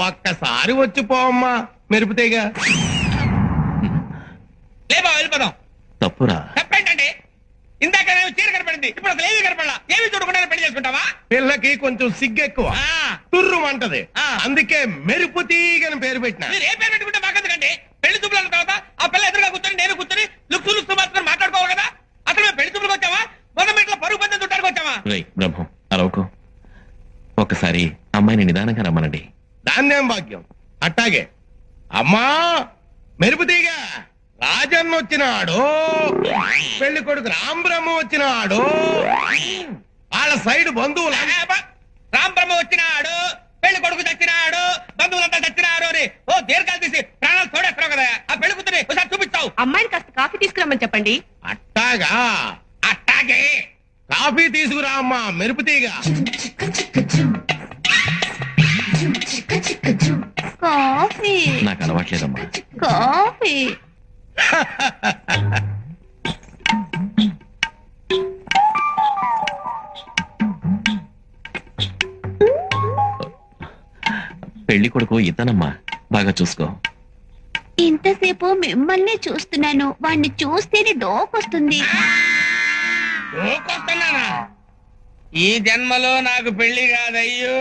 ఒక్కసారి వచ్చి పోమ్మా మెరుపుతీగా. లేబా వెళ్ళిపోదాం. తప్పురా. తప్పేంటండి? ఇందాక చీర కనపడింది, ఇప్పుడు అసలు ఏమీ కనపడలా. ఏమి చూడకుండా పెళ్లి చేసుకుంటావా? పిల్లకి కొంచెం సిగ్గెక్కువ, తుర్రుమంటది. అందుకే మెరుపు తీగని పేరు పెట్టిన. మీరు ఏ పేరు పెట్టుకుంటే మాకెందుకండి? పెళ్లి చూపుల తర్వాత ఆ పిల్ల ఎదురుగా కూర్చొని నేను కూర్చొని లుక్సు మాత్రం మాట్లాడుకోవాలి కదా. అసలు మేము పెళ్లి చూపులకు వచ్చావా, మొదటి పరుగు పందెం చుట్టానికి వచ్చావా? బ్రహ్మం అరవకు. ఒక్కసారి అమ్మాయిని నిదానంగా రమ్మనండి. ధాన్యం భాగ్యం. అట్టాగే అమ్మా మెరుపు తీగ. రాజన్న వచ్చినాడు, పెళ్లి కొడుకు రాంబ్రహ్మ వచ్చినాడు, వాళ్ళ సైడ్ బంధువులు. రాంబ్రహ్మ వచ్చినాడు, పెళ్లి కొడుకు చచ్చినాడు, బంధువులంతా చచ్చినారు అని ఓ దీర్ఘాలు తీసి ప్రాణాలు తోడేస్తున్నావు కదా. ఆ పెళ్లి కూతురి ఒకసారి చూపిస్తావు. అమ్మాయిని కాస్త కాఫీ తీసుకురమ్మని చెప్పండి. అట్టాగా. అట్టాగే కాఫీ తీసుకురా అమ్మా మెరుపు తీగ. కాఫీ నాకు అలవాట్లేదమ్మా. కాఫీ పెళ్లి కొడుకు ఇతనమ్మా, బాగా చూసుకో. ఇంతసేపు మిమ్మల్ని చూస్తున్నాను, వాణ్ణి చూస్తేనే డోకొస్తుంది. ఈ జన్మలో నాకు పెళ్లి కాదయ్యో.